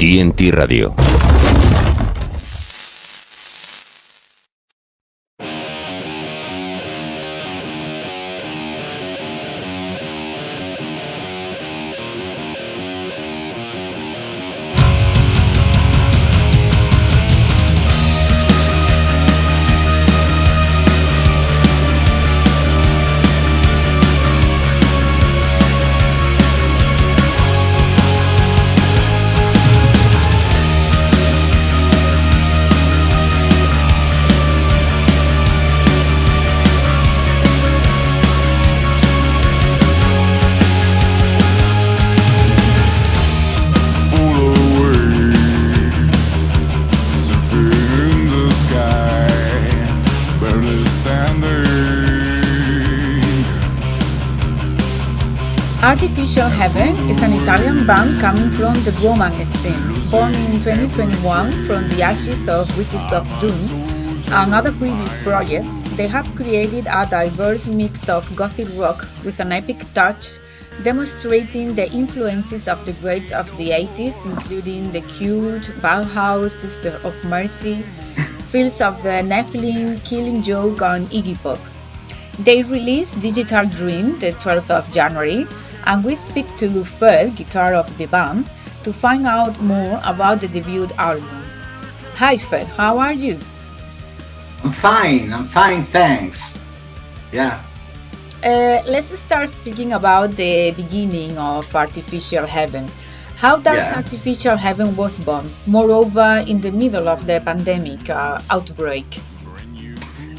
TNT Radio. Artificial Heaven is an Italian band coming from the Roman scene, born in 2021 from the ashes of Witches of Doom and other previous projects. They have created a diverse mix of gothic rock with an epic touch, demonstrating the influences of the greats of the 80s, including The Cure, Bauhaus, Sister of Mercy, feels of the Nefilim, Killing Joke, and Iggy Pop. They released Digital Dream the 12th of January, and we speak to Fed, guitar of the band, to find out more about the debut album. Hi Fed, how are you? I'm fine, thanks. Yeah. Let's start speaking about the beginning of Artificial Heaven. How does Artificial Heaven was born? Moreover, in the middle of the pandemic outbreak.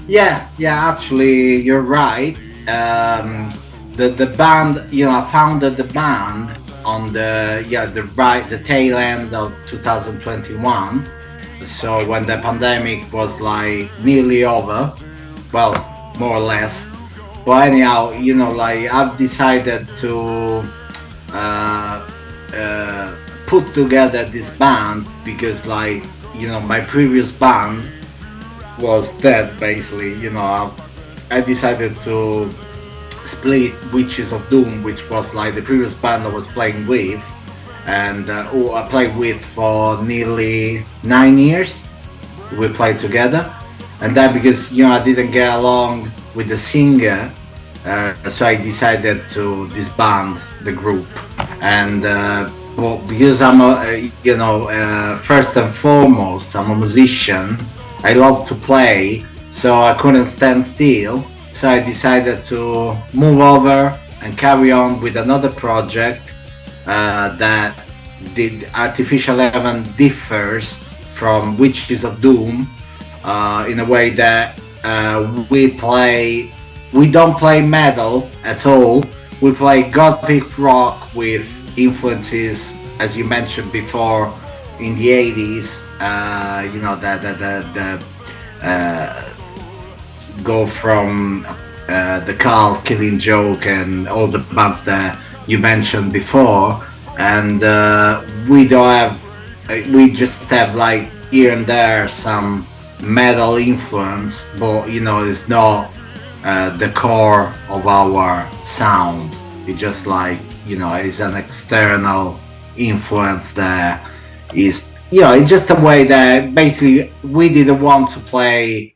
Yeah, actually, you're right. The band, I founded the band on the tail end of 2021. So when the pandemic was like nearly over, well, more or less. But anyhow, I've decided to put together this band because, my previous band was dead, basically. I decided to split Witches of Doom, which was like the previous band I was playing with, and who I played with for nearly 9 years. We played together, and then because I didn't get along with the singer, so I decided to disband the group. And because I'm first and foremost, I'm a musician. I love to play, so I couldn't stand still. So I decided to move over and carry on with another project that the Artificial Heaven differs from Witches of Doom in a way that we don't play metal at all. We play gothic rock with influences, as you mentioned before, in the 80s. Go from the Cult, Killing Joke, and all the bands that you mentioned before, and we just have like here and there some metal influence, but it's not the core of our sound. It's just it's an external influence that is, it's just a way that basically we didn't want to play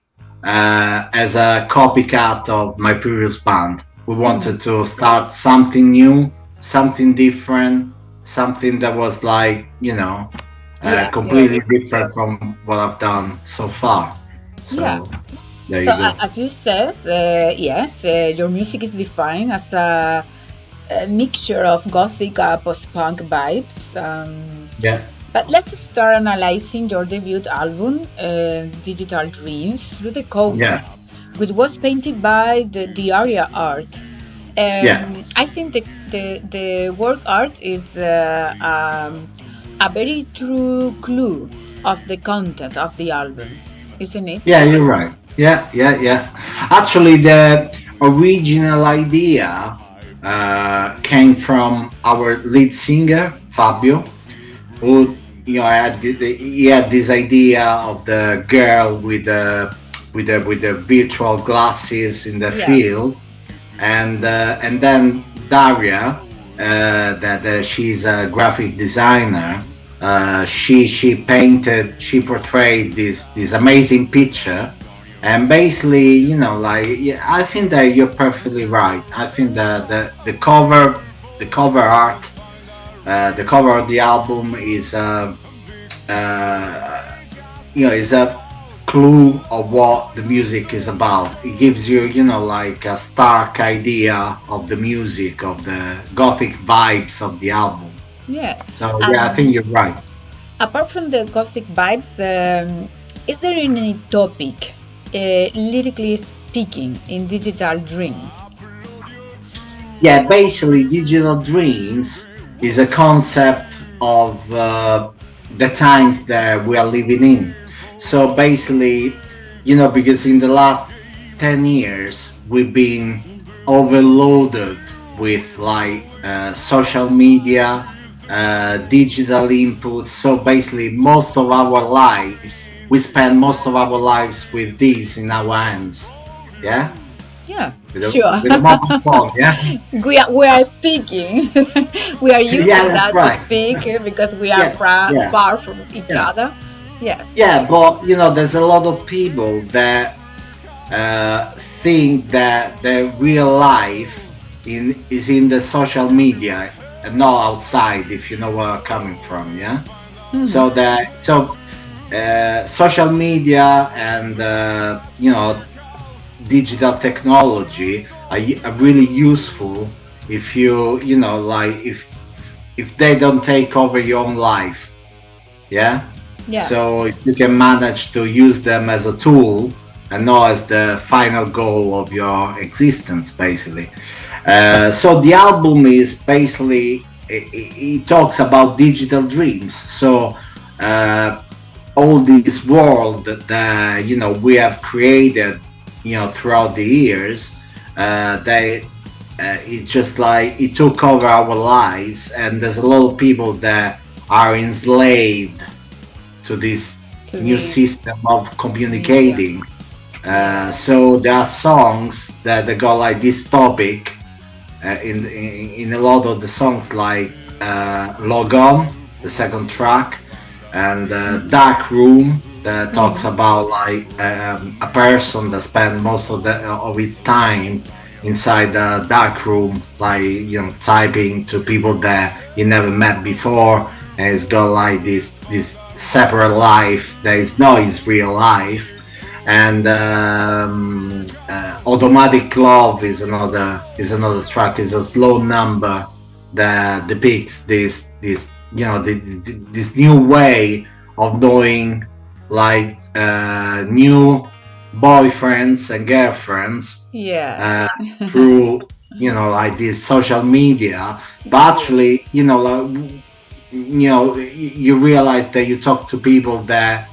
as a copycat of my previous band. We wanted to start something new, something different, something that was completely different from what I've done so far. So there you go. As you said, your music is defined as a mixture of gothic post-punk vibes. But let's start analyzing your debut album, Digital Dreams, through the cover, which was painted by the area art. I think the work art is a very true clue of the content of the album, isn't it? Yeah, you're right. Yeah. Actually, the original idea came from our lead singer, Fabio, who he had this idea of the girl with the virtual glasses in the field, and then Daria, that she's a graphic designer, She portrayed this amazing picture, and basically, yeah, I think that you're perfectly right. I think that the cover art, the cover of the album is is a clue of what the music is about. It gives you, like a stark idea of the music, of the gothic vibes of the album. Yeah. So yeah, I think you're right. Apart from the gothic vibes, is there any topic, lyrically speaking, in Digital Dreams? Yeah, basically, digital dreams is a concept of the times that we are living in. So basically, because in the last 10 years, we've been overloaded with like social media, digital inputs. So basically, we spend most of our lives with these in our hands. Yeah, Yeah, with a, sure. with a mobile phone. Yeah, We are speaking. We are yeah, using that's that to right. speak because we are Yeah, yeah, far from each yeah, other. Yeah. yeah. But there's a lot of people that think that their real life is in the social media and not outside. If you know where I'm coming from, yeah. Mhm. So social media and digital technology are really useful if like if they don't take over your own life. Yeah. Yeah. So if you can manage to use them as a tool and not as the final goal of your existence, basically. So the album is basically it talks about digital dreams. So all this world that we have created throughout the years, they it's just like it took over our lives, and there's a lot of people that are enslaved to this To new this system of media. communicating. Yeah. So there are songs that they got like this topic in a lot of the songs, like Log On, the second track, and Dark Room, that talks Mhm. about like a person that spends most of his time inside the dark room, like typing to people that he never met before, and he's got like this separate life that is not his real life. And Automatic Love is another track. Is a slow number that depicts this new way of knowing, like new boyfriends and girlfriends Yes. uh, through like this social media. But Yeah. actually, like, you realize that you talk to people that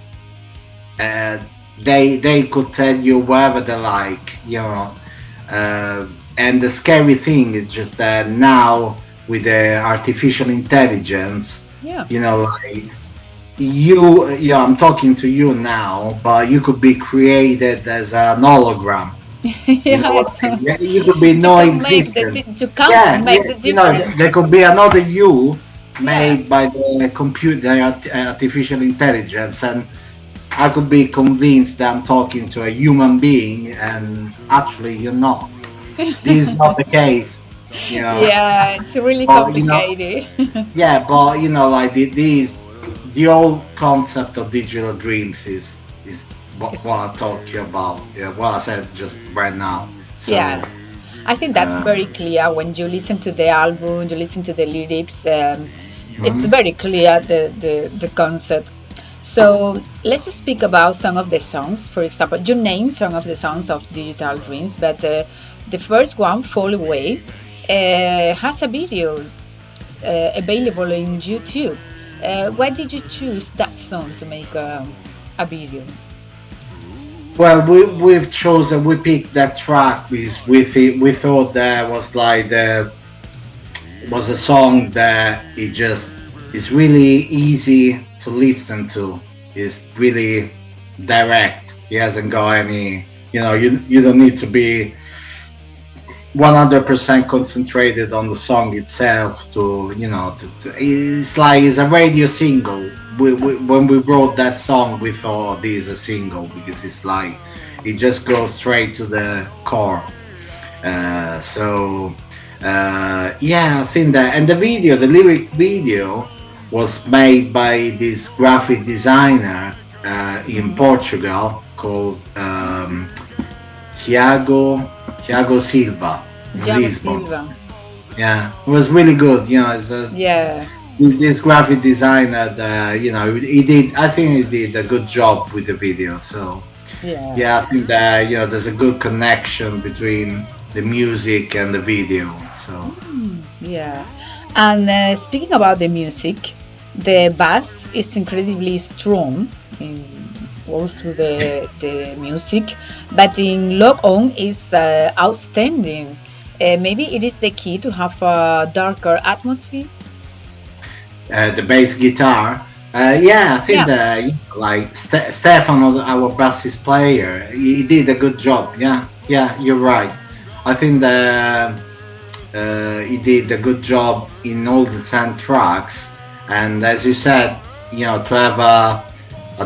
uh, they could tell you whatever they like, and the scary thing is just that now, with the artificial intelligence, Yeah. like I'm talking to you now, but you could be created as an hologram. You know what Yes. I mean? Yeah, you could be To no can make existent. to come Yeah, make yeah, the difference. there could be another you Yeah. made by the computer, artificial intelligence, and I could be convinced that I'm talking to a human being, and actually you're not. This is not the case, you know. Yeah, it's really But complicated. yeah, but like the old concept of digital dreams is what It's- I'm talking about. Yeah, what I said just right now. yeah, So I think that's uh, very clear when you listen to the album, you listen to the lyrics. It's mhm. very clear the concept. So let's speak about some of the songs. For example, you name some of the songs of Digital Dreams, but the first one, Fall Away, has a video available in YouTube. Why did you choose that song to make a video? Well, we picked that track because we thought that was like was a song that it just is really easy to listen to. It's really direct. He hasn't got any, you don't need to be 100% concentrated on the song itself. It's like it's a radio single. When we wrote that song, we thought this is a single because it's like it just goes straight to the core. Yeah, I think that, and the lyric video was made by this graphic designer in Portugal called Tiago Silva in Lisbon. Silva. Yeah, it was really good. Yeah. This graphic designer, he did. I think he did a good job with the video. So yeah, I think that there's a good connection between the music and the video. So yeah. And speaking about the music, the bass is incredibly strong in all through the music, but in Lock On is outstanding. Maybe it is the key to have a darker atmosphere. The bass guitar. I think that like Stefano, our bassist player, he did a good job. Yeah, you're right. I think that he did a good job in all the 10 tracks. And as you said, to have a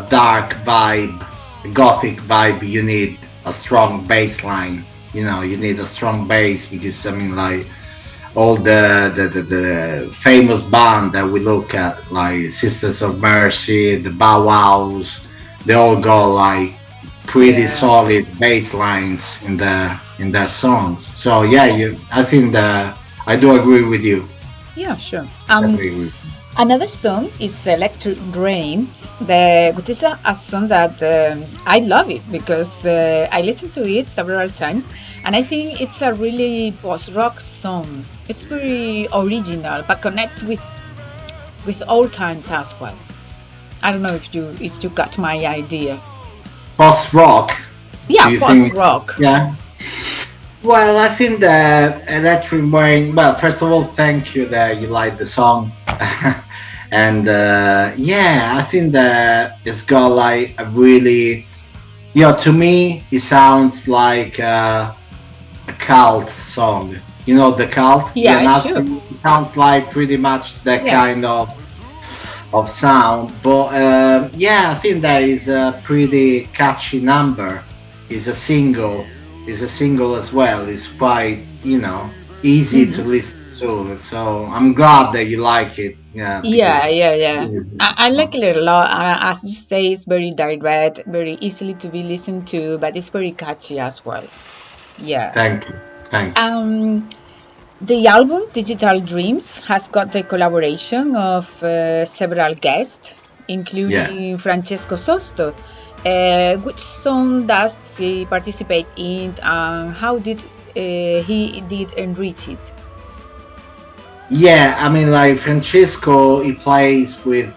dark vibe, a gothic vibe, you need a strong bass line. You need a strong bass because like all the famous band that we look at, like Sisters of Mercy, the Bauhaus, they all got like pretty solid bass lines in their songs. So I think that I do agree with you. Yeah, sure. Another song is Electric Rain, which is a song that I love it because I listened to it several times, and I think it's a really post-rock song. It's very original, but connects with all times as well. I don't know if you got my idea. Post-rock? Yeah, post-rock. Yeah. Well, I think that Electric Rain. Well, first of all, thank you that you like the song. And I think that it's got like a really, to me, it sounds like a cult song. The cult. Yeah, sure. It sounds like pretty much that kind of sound. But I think that is a pretty catchy number. It's a single. It's a single as well. It's quite easy to listen to. So I'm glad that you like it. Yeah. I like it a lot. As you say, it's very direct, very easily to be listened to, but it's very catchy as well. Yeah. Thank you. The album Digital Dreams has got the collaboration of several guests, including Francesco Sosto. Which song does he participate in, and how did he enrich it? Yeah, I mean, like Francesco, he plays with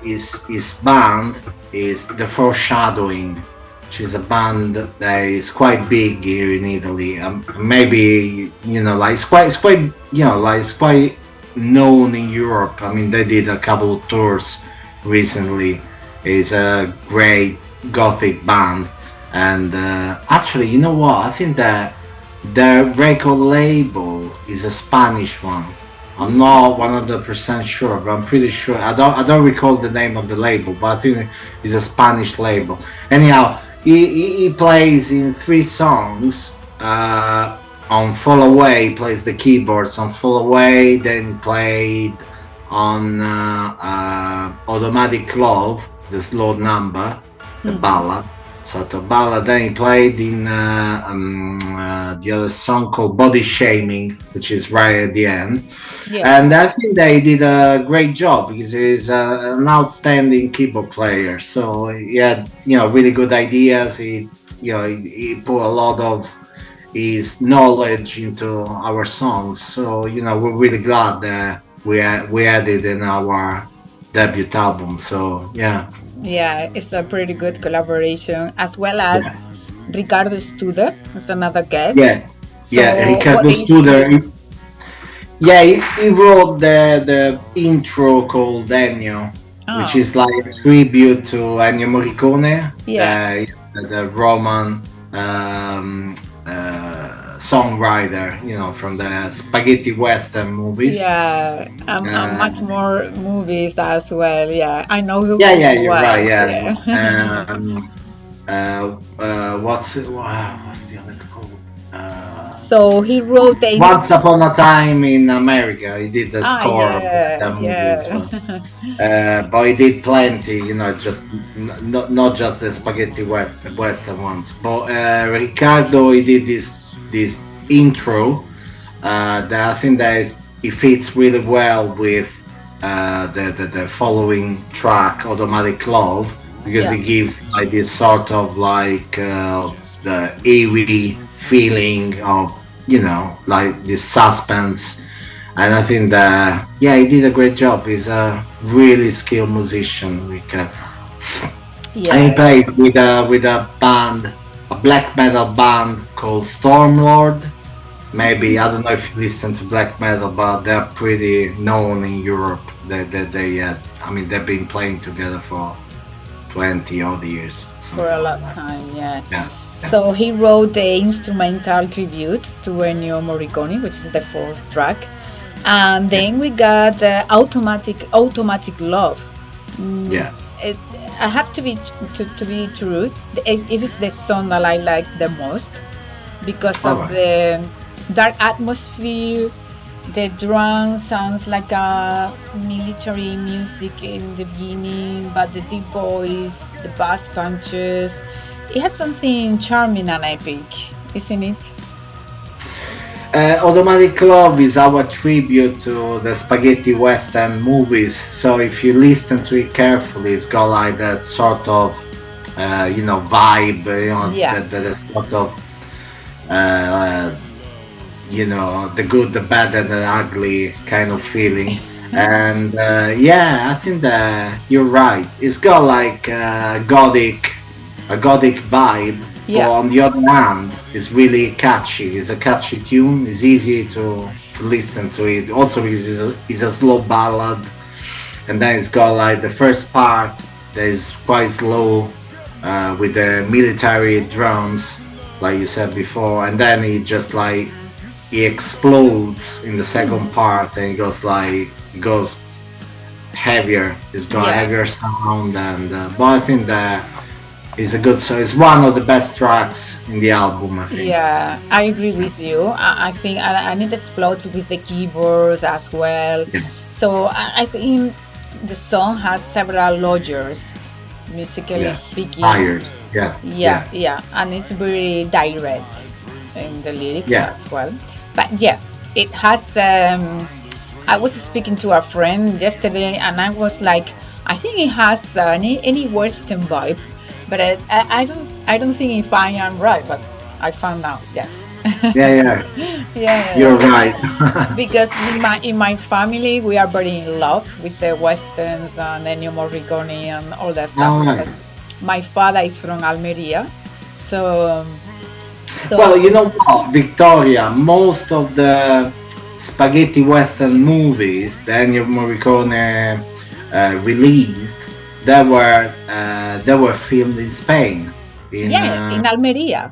his band is The Foreshadowing, which is a band that is quite big here in Italy. Maybe it's quite known in Europe. I mean, they did a couple of tours recently. It's a great gothic band, and actually, you know what? I think that their record label is a Spanish one. I'm not 100% sure, but I'm pretty sure. I don't recall the name of the label, but I think it's a Spanish label. Anyhow, he plays in 3 songs. On Fall Away, he plays the keyboards on Fall Away. Then played on Automatic Love, the slow number, the ballad. Sort of ballad. Then he played in the other song called Body Shaming, which is right at the end. And I think they did a great job because he's an outstanding keyboard player. So he had really good ideas. He put a lot of his knowledge into our songs. So we're really glad that we had it in our debut album. So Yeah, it's a pretty good collaboration, as well as Ricardo Studer is another guest. Ricardo Studer. He wrote the intro called Ennio, which is like a tribute to Ennio Morricone, the Roman songwriter, from the spaghetti western movies. Yeah, and much more movies as well. Yeah, I know who Yeah, who you're right. was. Yeah. Yeah. What's the other called? So he wrote the Once Upon a Time in America. He did the score of yeah, that movie as yeah. well. But he did plenty, just not just the spaghetti western ones. But Ricardo, he did this intro that I think it fits really well with the following track, Automatic Love, because Yeah. it gives like this sort of like the eerie feeling of like this suspense. And I think that he did a great job. He's a really skilled musician, Ricardo. And he Yeah. plays with a band, a black metal band called Stormlord. Maybe I don't know if you listen to black metal, but they're pretty known in Europe. They've been playing together for 20 odd years. For a long like time, yeah. Yeah. So he wrote the instrumental tribute to Ennio Morricone, which is the fourth track. And then we got Automatic Love. Yeah. I have to be truth. It is the song that I like the most because of the dark atmosphere. The drum sounds like a military music in the beginning, but the deep voice, the bass punches, it has something charming and epic, isn't it? Automatic Love is our tribute to the spaghetti western movies. So if you listen to it carefully, it's got like that sort of vibe, Yeah. the sort of the good, the bad, and the ugly kind of feeling. And I think that you're right. It's got like a gothic vibe. Yeah. But on the other hand, it's really catchy. It's a catchy tune. It's easy to listen to it. Also, it's a slow ballad, and then it's got like the first part that is quite slow with the military drums, like you said before, and then it explodes in the second part, and it goes heavier. It's got Yeah. heavier sound, and but I think that it's a good song. It's one of the best tracks in the album, I think. Yeah, I agree with you. I think and it explodes with the keyboards as well. Yeah. So I think the song has several layers, musically speaking. Layers. Yeah, and it's very direct in the lyrics Yeah. as well. But yeah, it has. I was speaking to a friend yesterday, and I was like, I think it has any Western vibe, but I don't think if I am right, but I found out yes. Yeah. Yeah. You're right. Because in my family we are very in love with the westerns and Ennio Morricone and all that stuff. All right. Because my father is from Almeria, so Well, you know what, Victoria, most of the spaghetti western movies that Ennio Morricone released, they were filmed in Spain. in Almeria.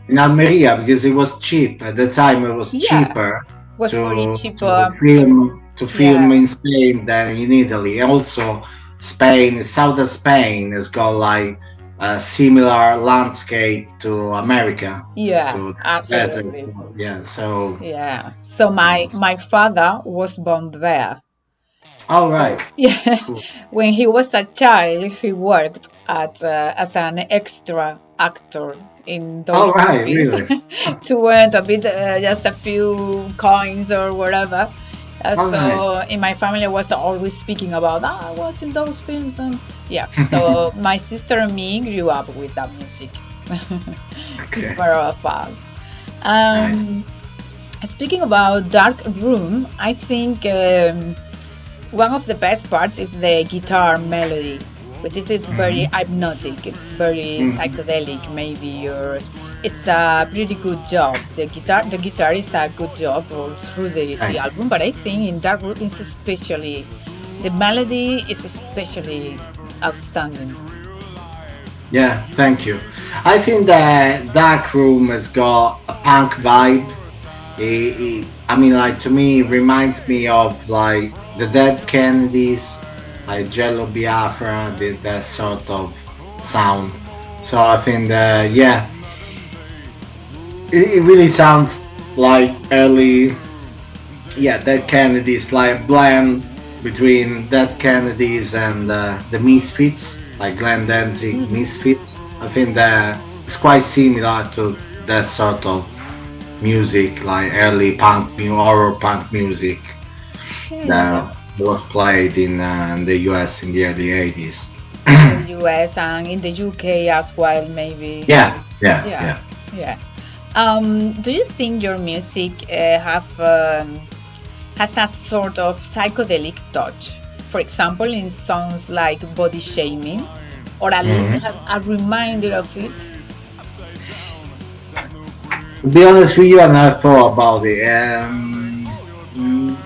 In Almeria, because it was cheap at the time. It was cheaper Was very to cheaper. film in Spain than in Italy. Also, southern Spain has got like a similar landscape to America. Yeah, To the absolutely. desert. Yeah. So. Yeah. So my father was born there. All right. Yeah. Cool. When he was a child, he worked as an extra actor in those All right. movies Really. to earn a bit, just a few coins or whatever. All So in my family, I was always speaking about, I was in those films, and yeah. So my sister and me grew up with that music. It's Okay. for all of us. Speaking about Dark Room, I think one of the best parts is the guitar melody, which is it's very hypnotic. It's very psychedelic, maybe, or it's a pretty good job. The guitar is a good job all through the album, but I think in Dark Room is especially the melody is especially outstanding. Yeah, thank you. I think that Dark Room has got a punk vibe. I mean, like to me, it reminds me of like the Dead Kennedys, like Jello Biafra, did that sort of sound. So I think that yeah, it really sounds like early, yeah, Dead Kennedys, like a blend between Dead Kennedys and the Misfits, like Glenn Danzig Misfits. I think that it's quite similar to that sort of music, like early horror punk music Yeah, that was played in the US in the early 80s. in the US and in the UK as well, maybe. Yeah, yeah, Yeah, yeah. yeah. Do you think your music have has a sort of psychedelic touch? For example, in songs like Body Shaming, or at least Mhm. has a reminder of it? To be honest with you, I never thought about it. Mm,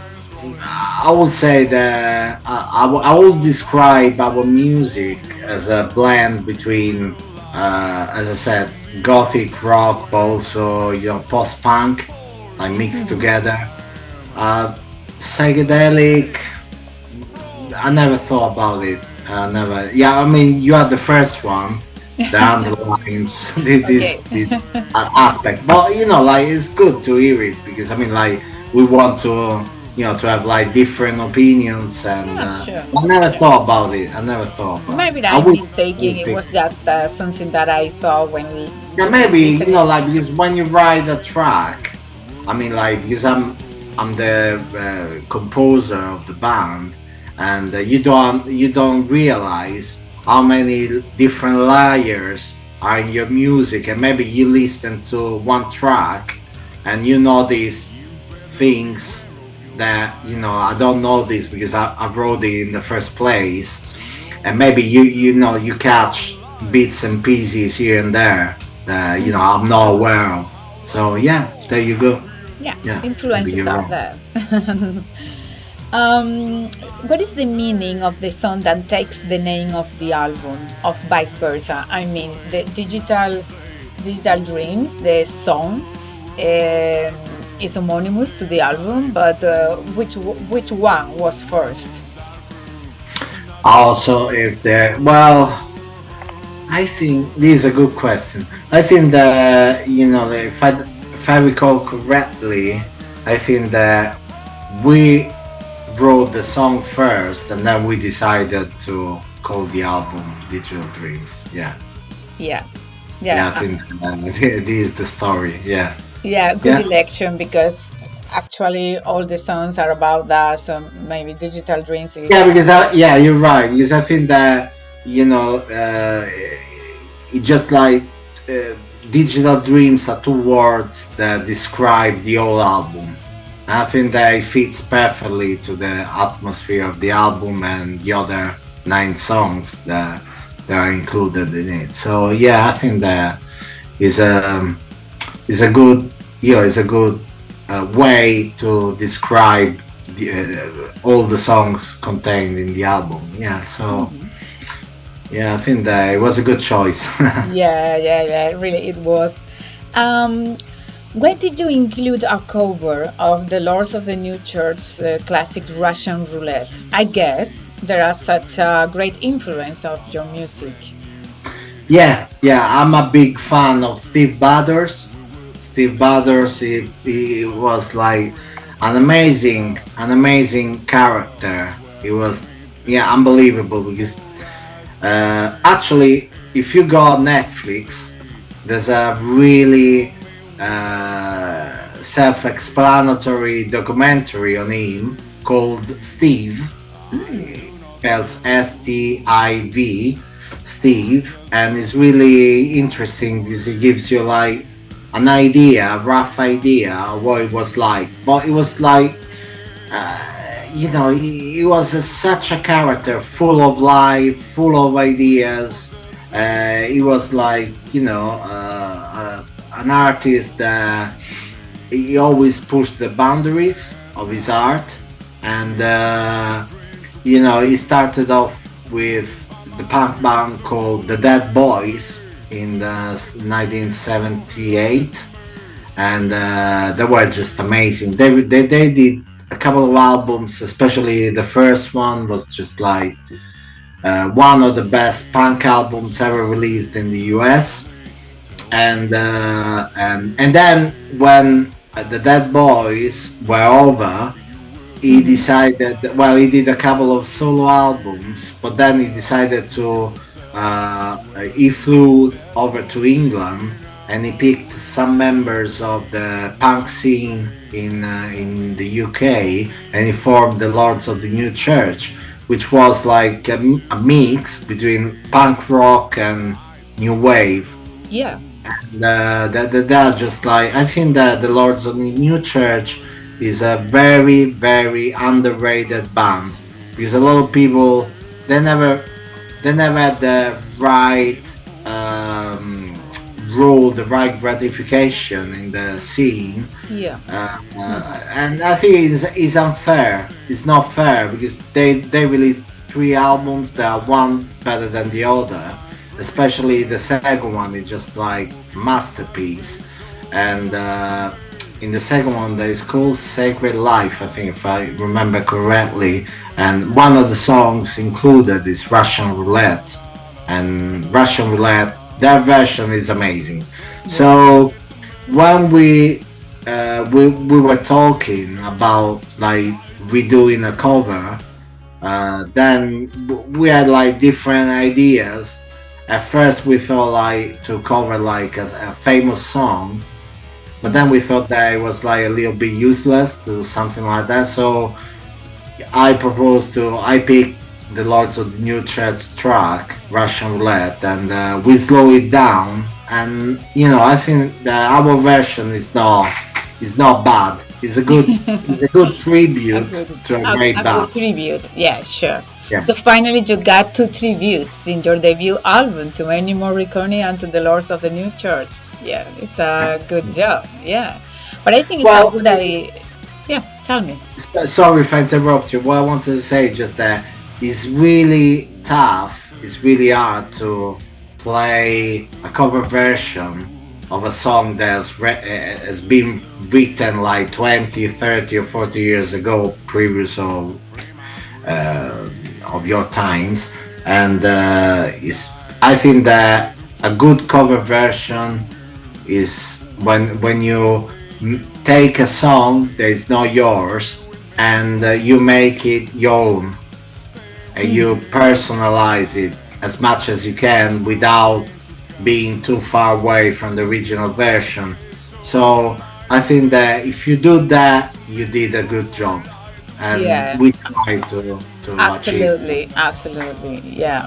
I would say that I would describe our music as a blend between, as I said, gothic rock, but also post punk, like mixed Mhm. together. Uh, Psychedelic. I never thought about it. I never. Yeah, I mean, you are the first one that underlines Okay. this aspect. But like it's good to hear it because I mean, like we want to, to have like different opinions, and Yeah, sure, I never sure. thought about it. I never thought about it. Maybe I I'm mistaken. would It think. was just something that I thought when we Yeah, maybe listening. like because when you write a track, I mean, like because I'm the composer of the band, and you don't realize how many different layers are in your music, and maybe you listen to one track, and you notice things that I don't notice because I wrote it in the first place, and maybe you catch bits and pieces here and there that Mhm. I'm not aware of. So yeah, there you go. Yeah, Yeah, maybe influences you're are wrong. there. um, what is the meaning of the song that takes the name of the album, of vice versa? I mean, the digital dreams, the song, is homonymous to the album, but which one was first? Also, if there, well, I think this is a good question. I think that if I recall correctly, I think that we wrote the song first, and then we decided to call the album Digital Dreams. Yeah, Yeah, yeah, yeah, I think this is the story. Yeah, yeah. Good yeah, election because actually all the songs are about that. So maybe digital dreams yeah. is Because yeah, you're right. Because I think that it just like uh, Digital Dreams are two words that describe the whole album. I think that it fits perfectly to the atmosphere of the album and the other 9 songs that are included in it. So yeah, I think that is a is a good is a good way to describe all the songs contained in the album. Yeah, so Mhm. yeah, I think that it was a good choice. Yeah, yeah, yeah. Really, it was. Um, why did you include a cover of the Lords of the New Church classic Russian Roulette? I guess there are such a great influence of your music. Yeah, yeah, I'm a big fan of Steve Butters. Steve Butters, he was like an amazing character. He was, yeah, unbelievable because actually, if you go on Netflix, there's a really self-explanatory documentary on him called Steve. Mm. Spells Stiv, Steve, and it's really interesting because it gives you like an idea, a rough idea of what it was like. But it was like, he was such a character, full of life, full of ideas. He was like, an artist that he always pushed the boundaries of his art, and he started off with the punk band called the Dead Boys in 1978, and they were just amazing. They did a couple of albums, especially the first one was just like one of the best punk albums ever released in the US. And then when the Dead Boys were over, he decided. Well, he did a couple of solo albums, but then he decided to. He flew over to England and he picked some members of the punk scene in the UK, and he formed the Lords of the New Church, which was like a mix between punk rock and new wave. Yeah. And they're just like, I think that the Lords of the New Church is a very, very underrated band, because a lot of people, they never had the right role, the right gratification in the scene. Yeah. And I think it's unfair. It's not fair, because they released 3 albums that are one better than the other. Especially the second one is just like masterpiece. And in the second one, that is called Sacred Life, I think, if I remember correctly. And one of the songs included is Russian Roulette. And Russian Roulette, that version is amazing. So when we were talking about like redoing a cover, then we had like different ideas. At first we thought like to cover like a famous song, but then we thought that it was like a little bit useless to do something like that. So I picked the Lords of the New Church track, Russian Roulette, and we slow it down. And I think that our version is not bad. It's a good tribute to a great band. A good tribute, yeah, sure. Yeah. So finally you got 2 tributes in your debut album, to Ennio Morricone and to the Lords of the New Church. Yeah, it's a good job, yeah. But I think it's a good idea. Yeah, tell me. Sorry if I interrupt you. What I wanted to say is just that it's really tough, it's really hard to play a cover version of a song that has been written like 20, 30 or 40 years ago, previous of your times. And I think that a good cover version is when you take a song that is not yours and you make it your own, and you personalize it as much as you can without being too far away from the original version. So I think that if you do that, you did a good job, and we try to achieve. Absolutely, yeah.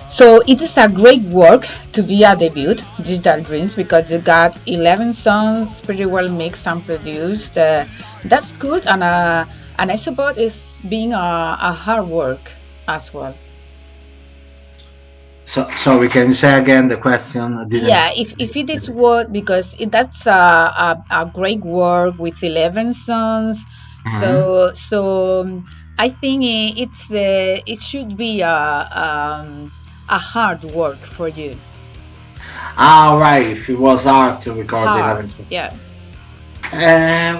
So it is a great work to be a debut, Digital Dreams, because you got 11 songs pretty well mixed and produced. That's good, and I suppose it's being a hard work as well. So sorry, can you say again the question? Yeah, if it is work, because that's a great work with 11 songs. Mhm. So I think it should be a hard work for you. Right. If it was hard to record the Hard, 11th. yeah.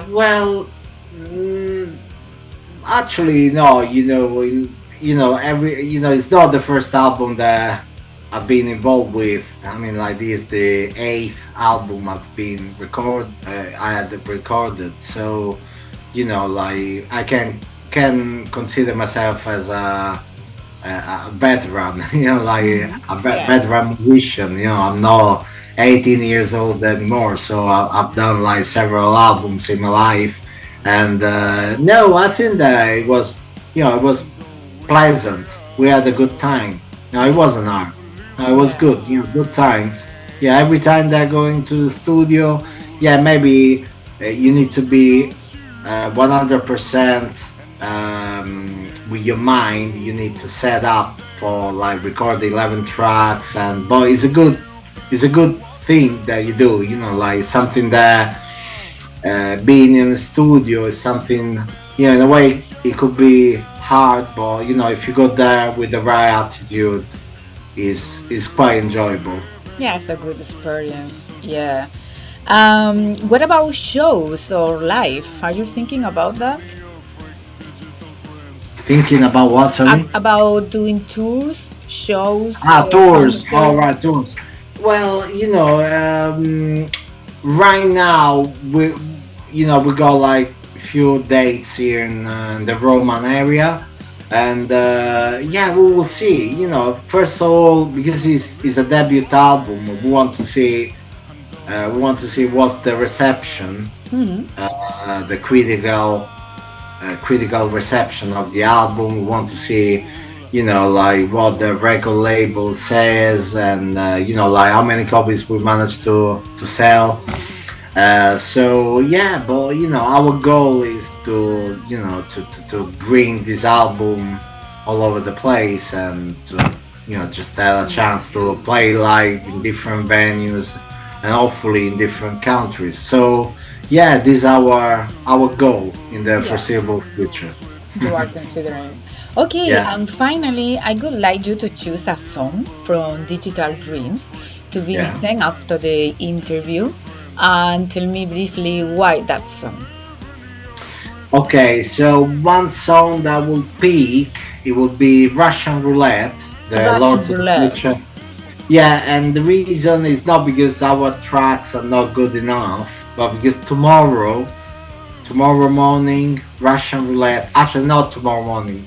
Well, actually, no. It's not the first album that I've been involved with. I mean, like this, the 8th album I've been I had recorded. So, like I can consider myself as a veteran. Like a veteran musician. I'm not 18 years old anymore, so I've done like several albums in my life. And no, I think that it was pleasant. We had a good time. No, it wasn't hard. No, it was good. Good times. Yeah, every time they're going to the studio, yeah, maybe you need to be 100% with your mind. You need to set up for like record 11 tracks, but it's a good thing that you do. Like something that being in the studio is something in a way, it could be hard, but if you go there with the right attitude, is quite enjoyable. Yeah, it's a good experience. Yeah. What about shows or live? Are you thinking about that? Thinking about what, sorry? About doing tours, shows, Tours. All concerts? right, tours. Well, right now we got like a few dates here in the Roman area, and yeah, we will see. First of all, because it's a debut album, we want to see what's the reception, Hmm. the critical reception of the album. We want to see, like what the record label says, and like how many copies we managed to sell. So yeah, but our goal is to bring this album all over the place, and to just have a chance to play live in different venues, and hopefully in different countries. So yeah, this is our goal in the Yeah, foreseeable future. you are considering. Okay, Yeah, and finally, I would like you to choose a song from Digital Dreams to be yeah. listened after the interview and tell me briefly why that song. Okay, so one song that will peak, it will be Russian Roulette, the Russian Lords of Roulette. Future. Yeah, and the reason is not because our tracks are not good enough, but because tomorrow morning, Russian Roulette, actually not tomorrow morning,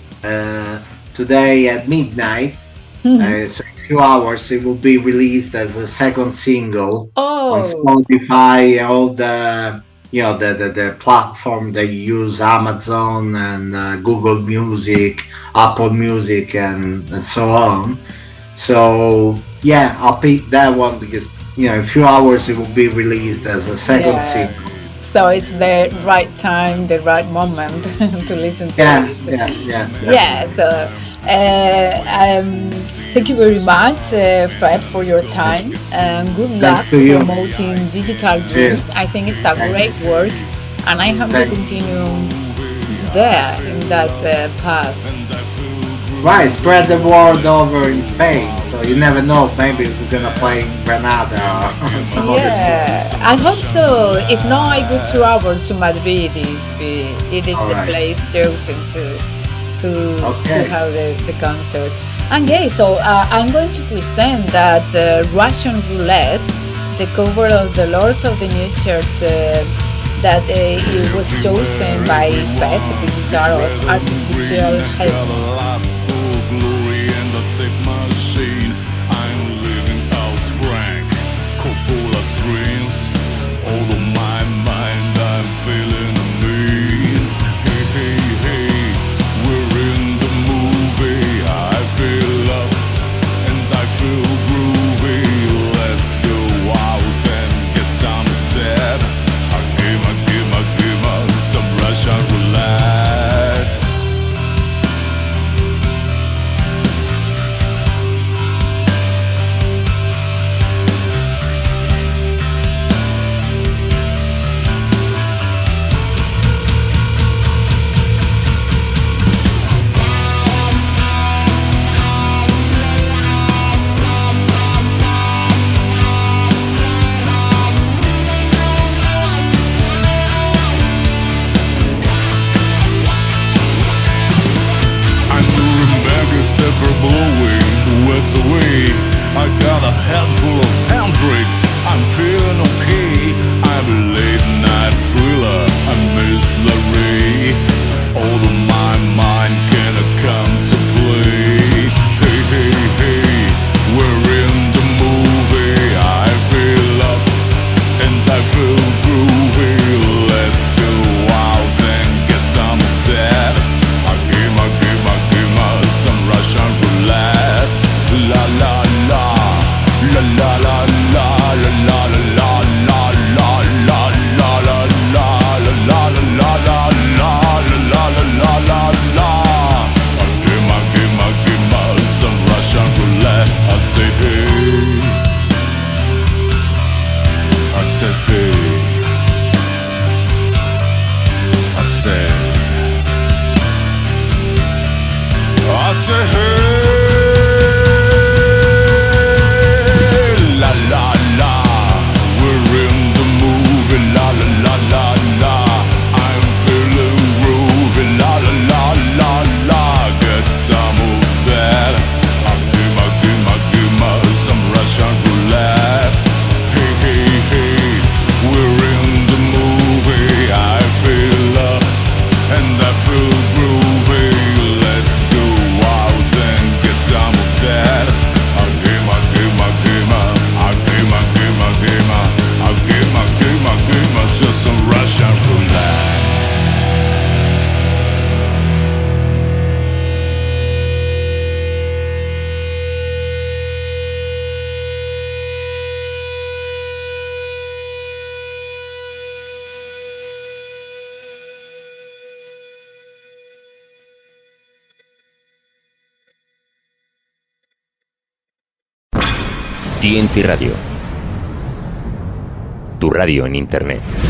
today at midnight, Mhm. so in a few hours, it will be released as a second single on Oh, Spotify, all the platform they use, Amazon and Google Music, Apple Music, and so on. So yeah, I'll pick that one because in a few hours it will be released as a second yeah. single. So it's the right time, the right moment to listen to Yeah, it. yeah, yeah, Yeah, definitely. so thank you very much, Fred, for your time, and good luck Thanks to you. promoting Digital Cheers. Dreams. I think it's a Thank, great work, and I hope you thank. continue there in that path. Right, spread the word over in Spain, so you never know. Maybe we're gonna play in Granada or some other city. Yeah, I hope so. If not, I go travel to Madrid if it is All the right. place chosen to Okay. have the concert. And yeah, so I'm going to present that Russian Roulette, the cover of the Lords of the New Church, that it was chosen by Fed, the guitar of Artificial Heaven. Glory and the tape machine. I'm living out Frank Coppola's dreams. Out of my mind, I'm feeling mean. Hey, hey, hey, we're in the movie. I feel up and I feel groovy. Let's go out and get some dead. I give some Russian roulette. I'm doing back a stepper blowing the words away. I got a head full of Hendrix. I'm feeling okay. I'm a late night thriller. I miss Larry. All of my mind can come to play. Hey, hey, hey, we're in the movie. I feel up and I feel groovy. Let's go out and get some of that. I give some Russian roulette. La la la, la la la la, la la la la la la la la la la la la la la la la la la la. I give some Russian roulette. I say hey, I said hey, I said. TNT Radio. Tu radio en Internet.